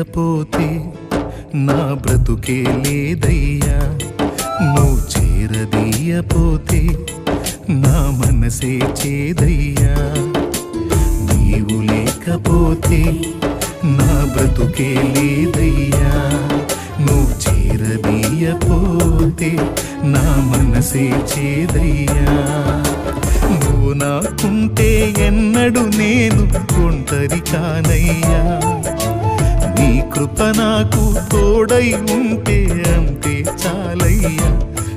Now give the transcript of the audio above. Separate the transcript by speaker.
Speaker 1: లేకపోతే నా బ్రతుకే లేదయ్యా, నువ్వు చేరదీయపోతే నా మనసే చేదయ్యా. నీవు లేకపోతే నా బ్రతుకే లేదయ్యా, నువ్వు చేరదీయపోతే నా మనసే చేదయ్యా. నువ్వు నాకుంటే ఎన్నడు నేను ఒంటరి కానయ్యా, నీ కృప నాకు తోడై ఉంటే అంతే చాలయ్యా.